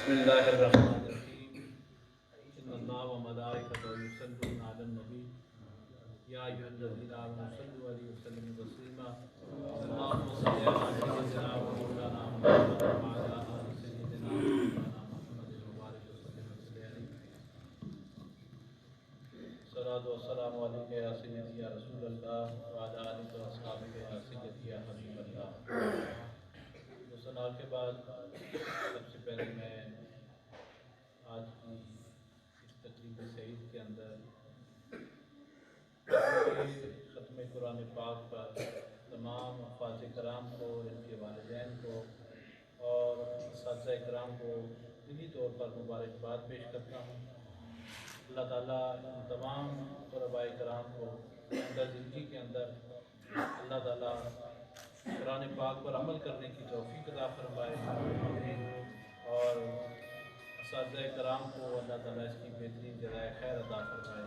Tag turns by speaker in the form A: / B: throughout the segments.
A: بسم اللہ الرحمن الرحیم ان اللہ و ملائکتہ یصلون علی النبی یا ایھا الذین آمنوا صلوا علیہ وسلموا تسلیما اللهم صل علی سیدنا و مولانا محمد وعلی آل سیدنا و مولانا محمد وبارک وسلم علیہ الصلاۃ والسلام علیک یا سیدی یا رسول اللہ وعلی آلک و اصحابک یا سیدی یا حبیب اللہ۔ سنا کے بعد سب سے پہلے میں آج کی اس تقریب سعید کے اندر ختم قرآن پاک پر تمام حفاظ کرام کو، ان کے والدین کو اور اساتذہ کرام کو دلی طور پر مبارکباد پیش کرتا ہوں۔ اللہ تعالیٰ ان تمام طلباء کرام کو اندر زندگی کے اندر اللہ تعالیٰ قرآن پاک پر عمل کرنے کی توفیق عطا فرمائے اور اساتذہ کرام کو اللہ تعالیٰ اس کی بہترین جزائے خیر عطا فرمائے۔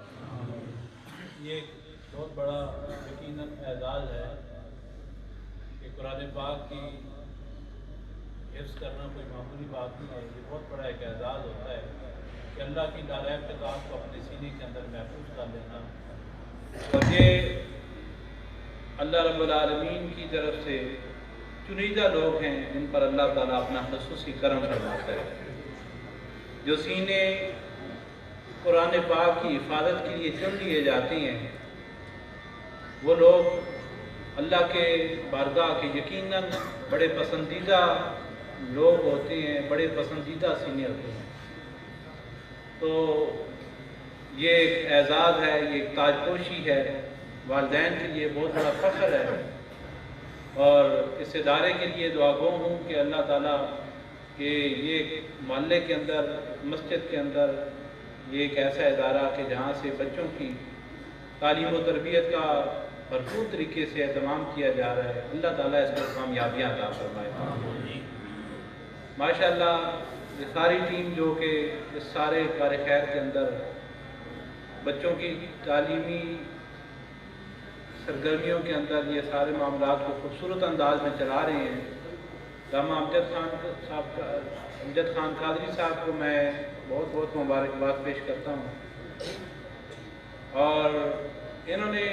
A: یہ ایک بہت بڑا یقیناً اعزاز ہے کہ قرآن پاک کی حفظ کرنا کوئی معمولی بات نہیں ہے، یہ بہت بڑا ایک اعزاز ہوتا ہے کہ اللہ کی نالائق کتاب کو اپنے سینے کے اندر محفوظ کر لینا، اور یہ اللہ رب العالمین کی طرف سے چنیدہ لوگ ہیں جن پر اللہ تعالیٰ اپنا خصوصی کرم فرماتا ہے، جو سینے قرآن پاک کی حفاظت کے لیے چن لیے جاتے ہیں۔ وہ لوگ اللہ کے بارگاہ کے یقیناً بڑے پسندیدہ لوگ ہوتے ہیں، بڑے پسندیدہ سینے ہوتے ہیں۔ تو یہ ایک اعزاز ہے، یہ ایک تاج پوشی ہے، والدین کے لیے بہت بڑا فخر ہے، اور اس ادارے کے لیے دعا گو ہوں کہ اللہ تعالیٰ کہ یہ محلے کے اندر، مسجد کے اندر یہ ایک ایسا ادارہ کہ جہاں سے بچوں کی تعلیم و تربیت کا بھرپور طریقے سے اہتمام کیا جا رہا ہے، اللہ تعالیٰ اس کو کامیابیاں عطا فرمائے۔ ماشاءاللہ یہ ساری ٹیم جو کہ اس سارے کار خیر کے اندر بچوں کی تعلیمی سرگرمیوں کے اندر یہ سارے معاملات کو خوبصورت انداز میں چلا رہے ہیں، علامہ امجد خان قادری صاحب کو میں بہت بہت مبارکباد پیش کرتا ہوں، اور انہوں نے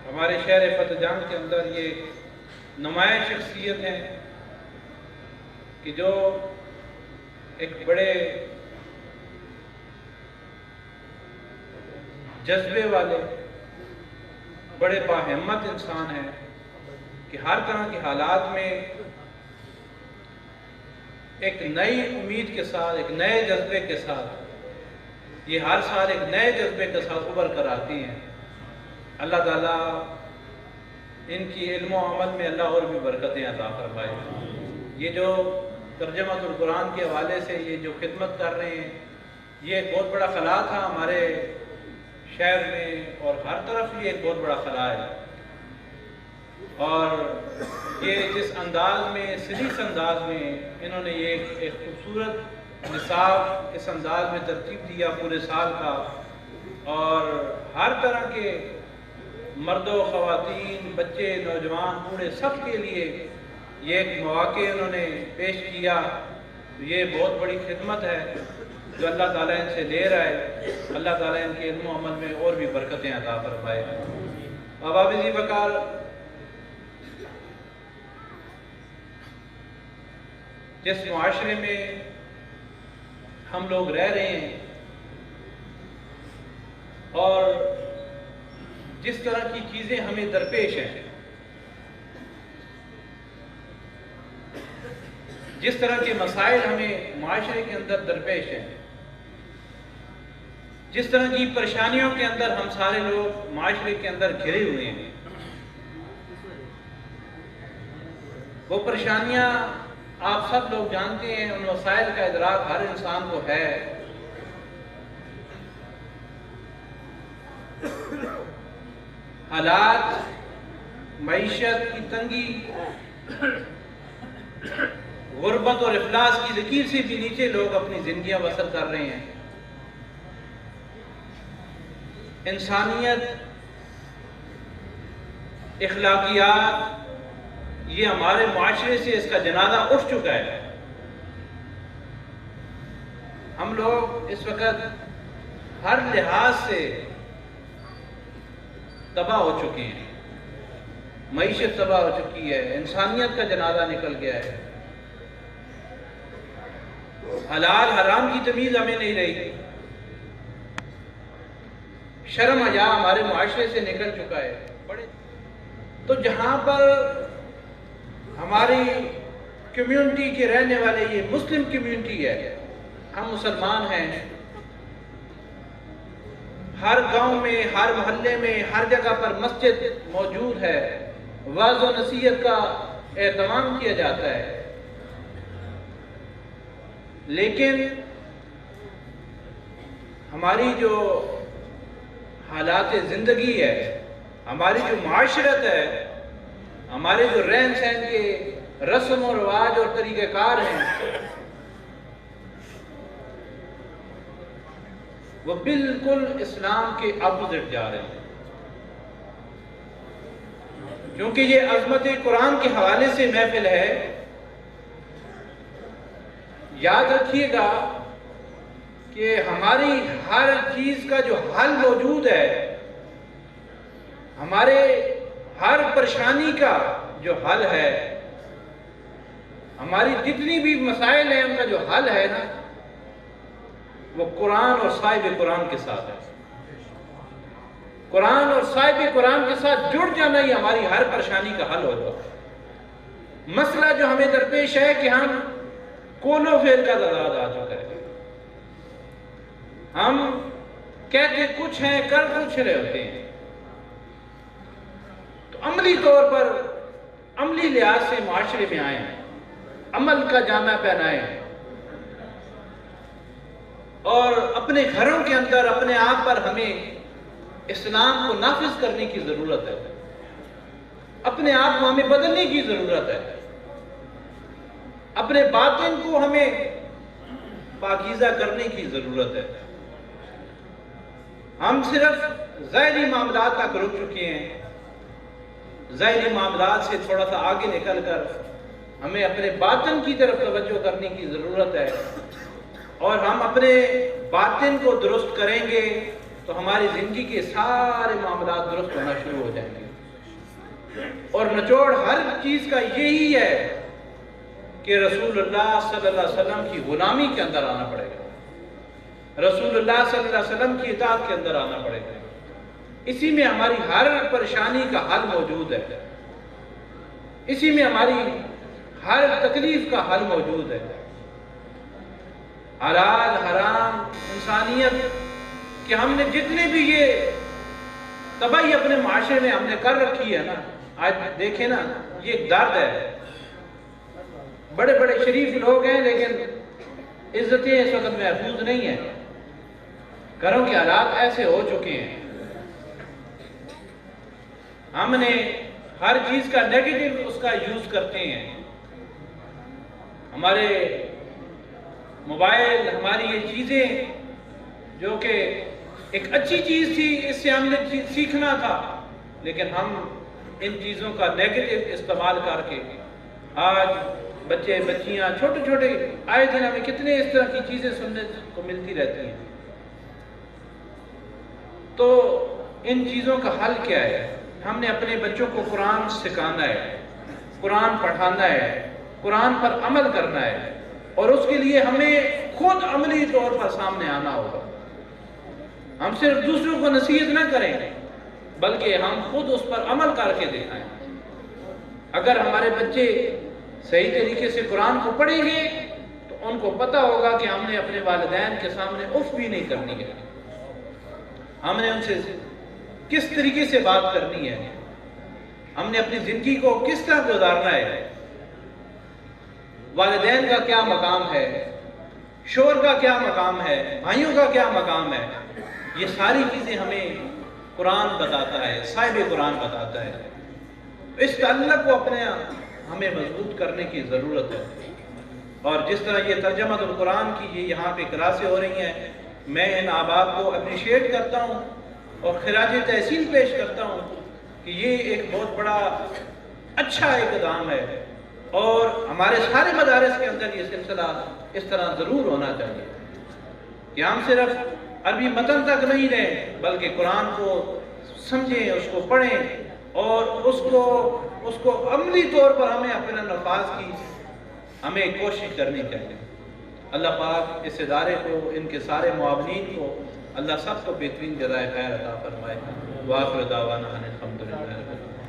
A: ہمارے شہر فتح جنگ کے اندر یہ نمایاں شخصیت ہیں کہ جو ایک بڑے جذبے والے، بڑے باہمت انسان ہیں کہ ہر طرح کے حالات میں ایک نئی امید کے ساتھ، ایک نئے جذبے کے ساتھ، یہ ہر سال ایک نئے جذبے کے ساتھ ابھر کر آتی ہیں۔ اللہ تعالیٰ ان کی علم و عمل میں اللہ اور بھی برکتیں عطا فرمائے۔ یہ جو ترجمۃ القرآن کے حوالے سے یہ جو خدمت کر رہے ہیں، یہ ایک بہت بڑا خلا تھا ہمارے شہر میں، اور ہر طرف یہ ایک بہت بڑا خلا ہے، اور یہ جس انداز میں، سلیس انداز میں انہوں نے یہ ایک خوبصورت نصاب اس انداز میں ترتیب دیا پورے سال کا، اور ہر طرح کے مرد و خواتین، بچے، نوجوان، بوڑھے، سب کے لیے یہ ایک مواقع انہوں نے پیش کیا۔ یہ بہت بڑی خدمت ہے جو اللہ تعالیٰ ان سے لے رہا ہے، اللہ تعالیٰ ان کے علم و عمل میں اور بھی برکتیں عطا فرمائے۔ اباب ذی وقار جس معاشرے میں ہم لوگ رہ رہے ہیں، اور جس طرح کی چیزیں ہمیں درپیش ہیں، جس طرح کے مسائل ہمیں معاشرے کے اندر درپیش ہیں، جس طرح کی پریشانیوں کے اندر ہم سارے لوگ معاشرے کے اندر گھرے ہوئے ہیں، وہ پریشانیاں آپ سب لوگ جانتے ہیں، ان مسائل کا ادراک ہر انسان کو ہے۔ حالات، معیشت کی تنگی، غربت اور افلاس کی لکیر سے بھی نیچے لوگ اپنی زندگیاں بسر کر رہے ہیں۔ انسانیت، اخلاقیات، یہ ہمارے معاشرے سے اس کا جنازہ اٹھ چکا ہے۔ ہم لوگ اس وقت ہر لحاظ سے تباہ ہو چکے ہیں، معیشت تباہ ہو چکی ہے، انسانیت کا جنازہ نکل گیا ہے، حلال حرام کی تمیز ہمیں نہیں رہی، شرم حیا ہمارے معاشرے سے نکل چکا ہے۔ تو جہاں پر ہماری کمیونٹی کے رہنے والے، یہ مسلم کمیونٹی ہے، ہم مسلمان ہیں، ہر گاؤں میں، ہر محلے میں، ہر جگہ پر مسجد موجود ہے، وعظ و نصیحت کا اہتمام کیا جاتا ہے، لیکن ہماری جو حالات زندگی ہے، ہماری جو معاشرت ہے، ہمارے جو رہن سہن کے رسم و رواج اور طریقہ کار ہیں، وہ بالکل اسلام کے اپوزٹ جا رہے ہیں۔ کیونکہ یہ عظمت قرآن کے حوالے سے محفل ہے، یاد رکھیے گا کہ ہماری ہر چیز کا جو حل موجود ہے، ہمارے ہر پریشانی کا جو حل ہے، ہماری جتنی بھی مسائل ہیں ان کا جو حل ہے نا، وہ قرآن اور صاحب قرآن کے ساتھ ہے۔ قرآن اور صاحب قرآن کے ساتھ جڑ جانا ہی ہماری ہر پریشانی کا حل ہوگا۔ مسئلہ جو ہمیں درپیش ہے کہ ہم قول و فعل کا تعداد آ چکا ہے، ہم کہتے کچھ ہیں، کر کچھ رہے ہوتے ہیں، تو عملی طور پر، عملی لحاظ سے معاشرے میں آئیں، عمل کا جامہ پہنائیں، اور اپنے گھروں کے اندر اپنے آپ پر ہمیں اسلام کو نافذ کرنے کی ضرورت ہے، اپنے آپ کو ہمیں بدلنے کی ضرورت ہے، اپنے باطن کو ہمیں پاکیزہ کرنے کی ضرورت ہے۔ ہم صرف ظاہری معاملات تک رک چکے ہیں، ظاہری معاملات سے تھوڑا سا آگے نکل کر ہمیں اپنے باطن کی طرف توجہ کرنے کی ضرورت ہے، اور ہم اپنے باطن کو درست کریں گے تو ہماری زندگی کے سارے معاملات درست ہونا شروع ہو جائیں گے۔ اور نچوڑ ہر چیز کا یہی ہے کہ رسول اللہ صلی اللہ علیہ وسلم کی غلامی کے اندر آنا پڑے گا، رسول اللہ صلی اللہ علیہ وسلم کی اطاعت کے اندر آنا پڑے گا۔ اسی میں ہماری ہر پریشانی کا حل موجود ہے، اسی میں ہماری ہر تکلیف کا حل موجود ہے۔ حلال حرام انسانیت کہ ہم نے جتنے بھی یہ تباہی اپنے معاشرے میں ہم نے کر رکھی ہے نا، آج دیکھیں نا، یہ ایک درد ہے۔ بڑے بڑے شریف لوگ ہیں لیکن عزتیں اس وقت محفوظ نہیں ہیں، گھروں کے حالات ایسے ہو چکے ہیں، ہم نے ہر چیز کا نیگیٹو اس کا یوز کرتے ہیں۔ ہمارے موبائل، ہماری یہ چیزیں جو کہ ایک اچھی چیز تھی، اس سے ہم نے سیکھنا تھا، لیکن ہم ان چیزوں کا نیگیٹو استعمال کر کے آج بچے بچیاں چھوٹے چھوٹے آئے دن ہمیں کتنے اس طرح کی چیزیں سننے کو ملتی رہتی ہیں۔ تو ان چیزوں کا حل کیا ہے؟ ہم نے اپنے بچوں کو قرآن سکھانا ہے، قرآن پڑھانا ہے، قرآن پر عمل کرنا ہے، اور اس کے لیے ہمیں خود عملی طور پر سامنے آنا ہوگا۔ ہم صرف دوسروں کو نصیحت نہ کریں بلکہ ہم خود اس پر عمل کر کے دکھائیں۔ اگر ہمارے بچے صحیح طریقے سے قرآن کو پڑھیں گے تو ان کو پتہ ہوگا کہ ہم نے اپنے والدین کے سامنے اف بھی نہیں کرنی ہے، ہم نے ان سے کس طریقے سے بات کرنی ہے، ہم نے اپنی زندگی کو کس طرح گزارنا ہے، والدین کا کیا مقام ہے، شوہر کا کیا مقام ہے، بھائیوں کا کیا مقام ہے، یہ ساری چیزیں ہمیں قرآن بتاتا ہے، صاحب قرآن بتاتا ہے۔ اس تعلق کو اپنے ہمیں مضبوط کرنے کی ضرورت ہے۔ اور جس طرح یہ ترجمہ القرآن کی یہ یہاں پہ کلاسیں ہو رہی ہیں، میں ان احباب کو اپریشیٹ کرتا ہوں اور خراج تحسین پیش کرتا ہوں کہ یہ ایک بہت بڑا اچھا اقدام ہے، اور ہمارے سارے مدارس کے اندر یہ سلسلہ اس طرح ضرور ہونا چاہیے۔ کہ ہم صرف عربی متن تک نہیں رہیں بلکہ قرآن کو سمجھیں، اس کو پڑھیں اور اس کو عملی طور پر ہمیں اپنے نفاذ کی ہمیں کوشش کرنی چاہیے۔ اللہ پاک اس ادارے کو، ان کے سارے معاونین کو اللہ سب کو بہترین جزائے خیر عطا فرمائے۔ وآخر دعوانا ان الحمدللہ رب العالمین۔